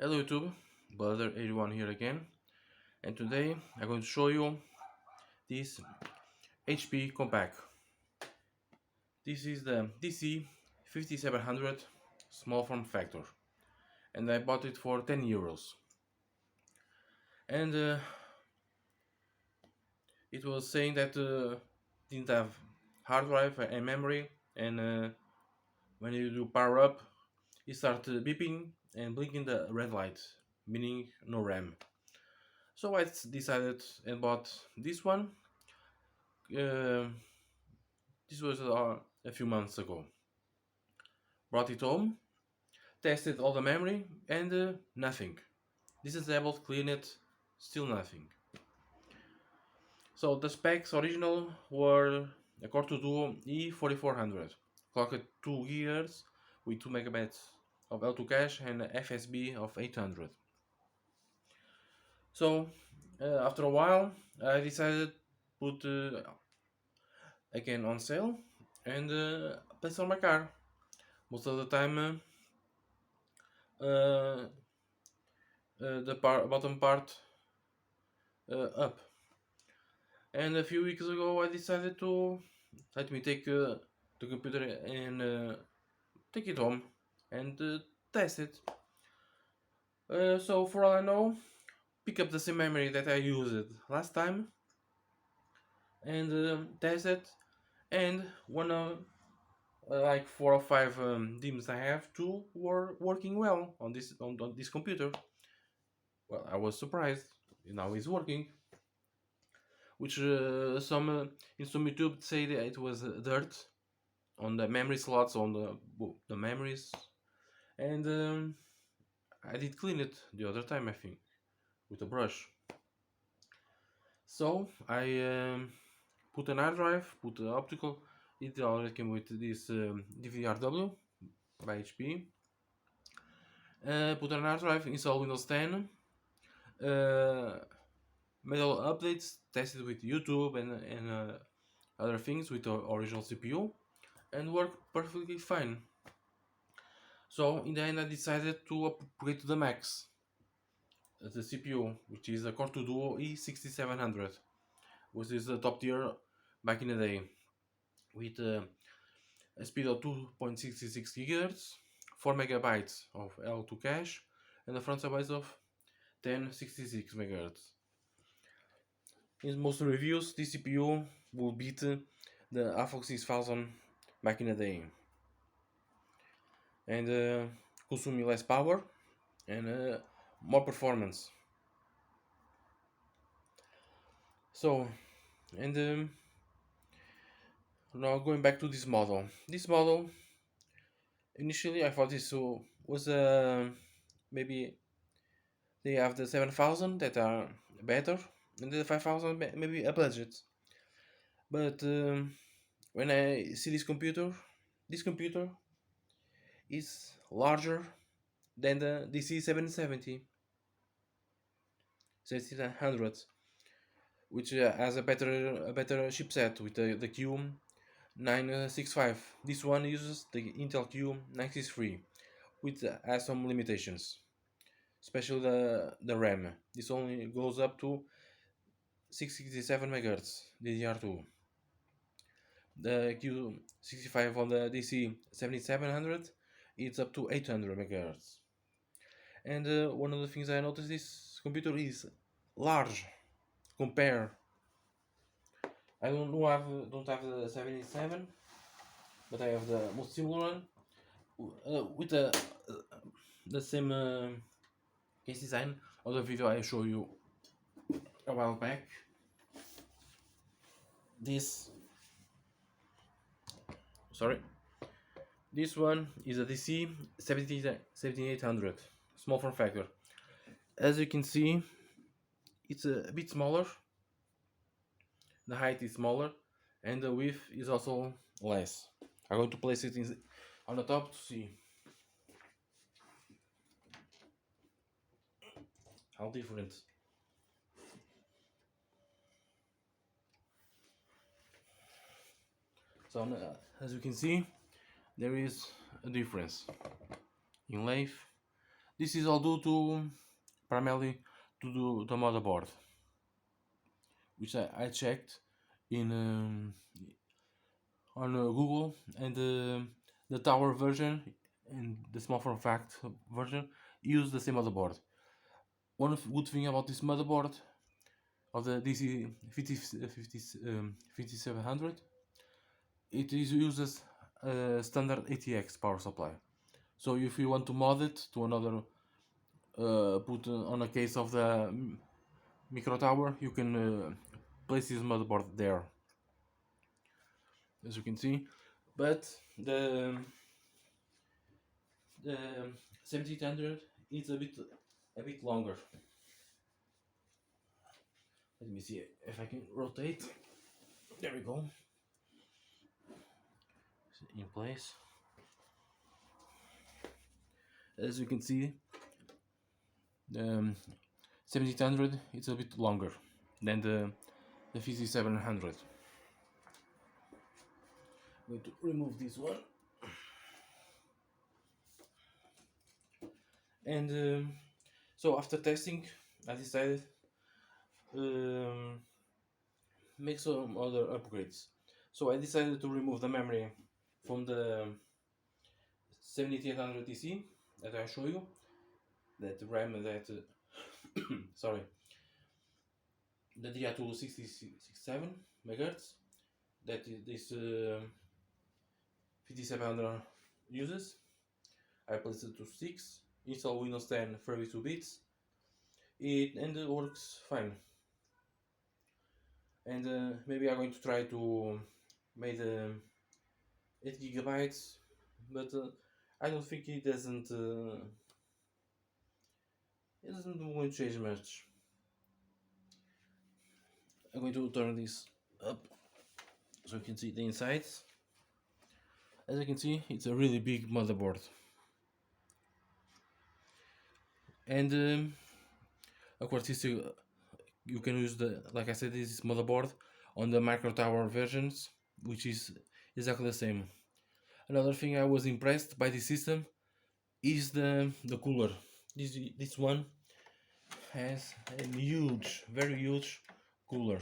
Hello YouTube, Brother81 here again, and today I'm going to show you this HP compaq. This is the DC 5700 small form factor, and I bought it for 10 euros. And it was saying that didn't have hard drive and memory, and when you do power up, it starts beeping and blinking the red light, meaning no RAM. So I decided and bought this one. Uh, this was a few months ago. Brought it home, tested all the memory, and nothing. Disassembled, clean it, still nothing. So the specs original were a Core 2 Duo E4400, clocked 2 GHz with 2 megabytes of L2 cache and FSB of 800. So after a while, I decided put again on sale and place on my car. Most of the time, the bottom part up. And a few weeks ago, I decided to let me take the computer and take it home and test it. So for all I know, pick up the same memory that I used last time and test it. And one of like 4 or 5 DIMMs I have too were working well on this computer. Well, I was surprised. Now it's working. Which some in some YouTube say that it was dirt on the memory slots on the memories, and I did clean it the other time, I think, with a brush. So I put an hard drive, put the optical. It already came with this DVRW by HP. Put an hard drive, install Windows 10. Made all updates, tested with YouTube and other things with the original CPU, and worked perfectly fine. So in the end I decided to upgrade to the max, the CPU, which is a Core 2 Duo E6700, which is the top tier back in the day, with a speed of 2.66 GHz, 4 megabytes of L2 cache, and a front size of 1066 MHz. In most reviews, this CPU will beat the AFOX 6000 back in the day, and consuming less power and more performance. So, and now going back to this model. This model, initially I thought this was maybe they have the 7000 that are better, and the 5000 maybe a budget. But when I see this computer is larger than the DC 770 1700, which has a better chipset with the Q965. This one uses the Intel Q963, which has some limitations, especially the RAM. This only goes up to 667 MHz DDR2. The Q65 on the DC 7700 it's up to 800 MHz. And one of the things I noticed, this computer is large. Compare. I don't have the 77, but I have the most similar one with the same case design. Other video I show you a while back. This sorry, this one is a DC 7800 small form factor. As you can see, it's a bit smaller. The height is smaller, and the width is also less. I'm going to place it on the top to see how different. So as you can see, there is a difference in length, This is all due to primarily to the motherboard, which I checked in on Google, and the tower version and the small form fact version use the same motherboard. One good thing about this motherboard of the DC 5700, it is uses a standard ATX power supply. So if you want to mod it to another, put on a case of the micro tower, you can place this motherboard there, as you can see. But the 7800 is a bit longer. Let me see if I can rotate. There we go. In place. As you can see, the 7800 is a bit longer than the 5700. I'm going to remove this one. And so after testing, I decided make some other upgrades. So I decided to remove the memory from the 7800 TC that I show you, that RAM that sorry, the DR267 MHz that this 5700 uses. I placed it to 6, install Windows 10 32 bits, and it works fine. And maybe I'm going to try to make 8 gigabytes, but I don't think it doesn't going to change much. I'm going to turn this up so you can see the insides. As you can see, it's a really big motherboard, and of course you can use the, like I said, this motherboard on the micro tower versions, which is exactly the same. Another thing I was impressed by this system is the cooler. This one has a huge, very huge cooler.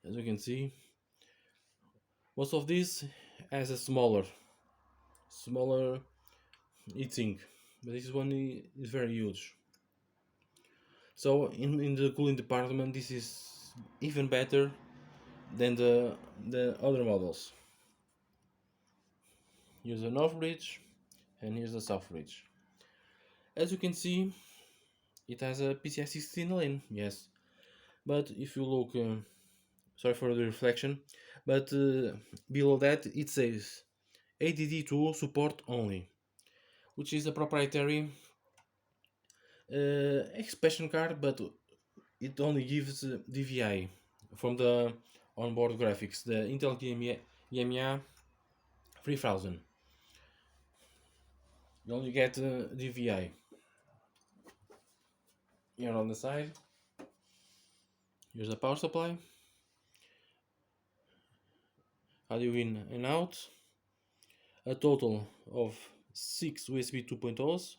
As you can see, most of this has a smaller heatsink, but this one is very huge. So in the cooling department, this is even better than the other models. Here's the north bridge, and here's the south bridge. As you can see, it has a PCI 16 lane, yes, but if you look, sorry for the reflection, but below that it says ADD2 support only, which is a proprietary expansion card, but it only gives DVI from the onboard graphics, the Intel EMEA 3000. You only get DVI. Here on the side, here's a power supply, audio in and out, a total of 6 USB 2.0s,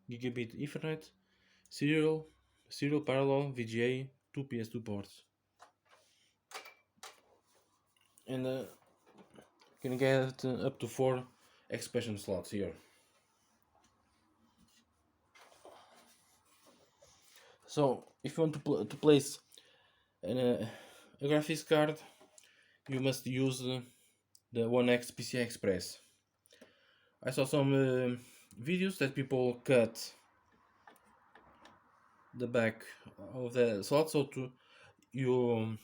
gigabit Ethernet, serial parallel VGA, 2 PS2 ports, and can get up to 4 expansion slots here. So if you want to place a graphics card, you must use the 1X PCI Express. I saw some videos that people cut the back of the slot so you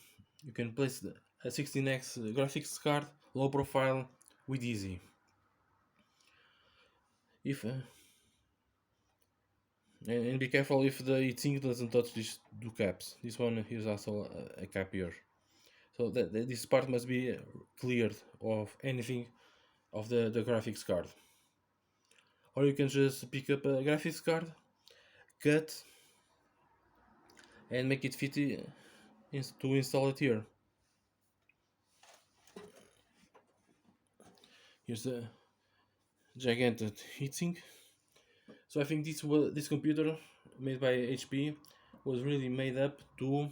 can place a 16X graphics card low profile with easy. If and be careful if the heatsink doesn't touch these two caps. This one is also a cap here, so that this part must be cleared of anything of the graphics card. Or you can just pick up a graphics card, cut, and make it fit to install it here. Here's gigantic heatsink. So I think this computer made by HP was really made up to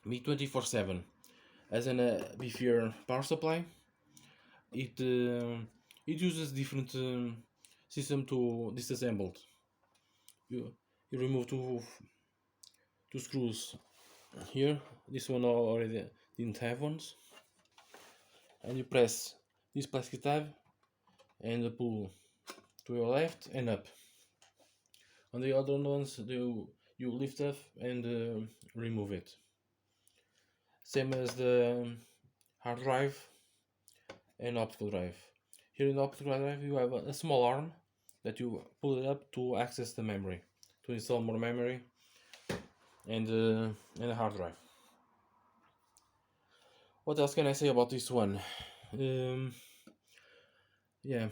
be 24/7. As an beefier power supply, it it uses different system to disassembled. You you remove two screws here. This one already didn't have ones, and you press this plastic tab and pull to your left and up. On the other ones, you lift up and remove it. Same as the hard drive and optical drive. Here in the optical drive, you have a small arm that you pull it up to access the memory, to install more memory and a hard drive. What else can I say about this one? Yeah.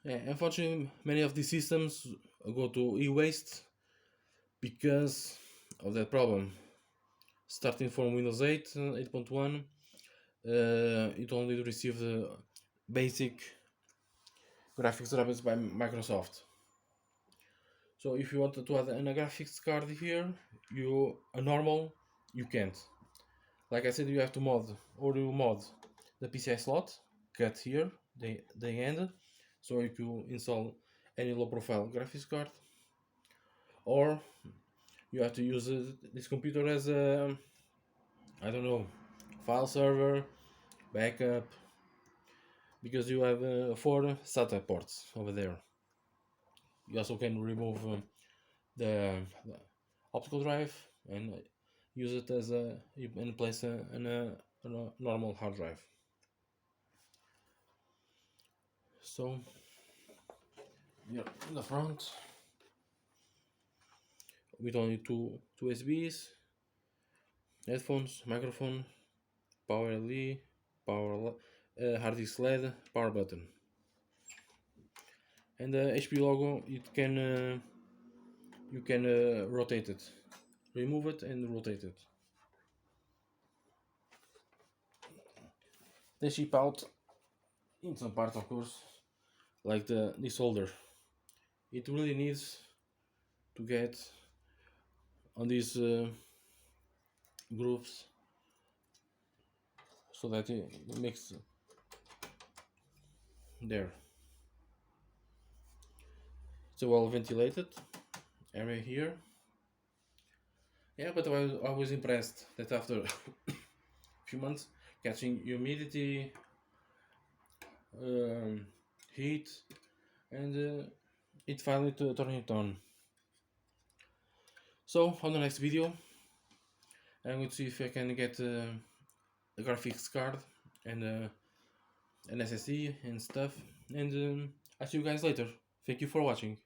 Unfortunately, many of these systems go to e-waste because of that problem. Starting from Windows 8, 8.1, it only received basic graphics drivers by Microsoft. So if you want to add a graphics card here, a normal, you can't. Like I said, you have to mod, or you mod the PCI slot, cut here, the end, so you can install any low profile graphics card, or you have to use this computer as a, I don't know, file server, backup, because you have 4 SATA ports over there. You also can remove the optical drive and use it as and place a normal hard drive. So here in the front, with only two USBs, headphones, microphone, power LED, hard disk LED, power button, and the HP logo. You can rotate it, remove it, and rotate it. They ship out in some part, of course, like this holder. It really needs to get on these grooves so that it makes there. It's a well ventilated area here. Yeah, but I was impressed that after a few months catching humidity, heat, and it finally turned it on. So on the next video, I'm going to see if I can get a graphics card and an SSD and stuff. And I'll see you guys later. Thank you for watching.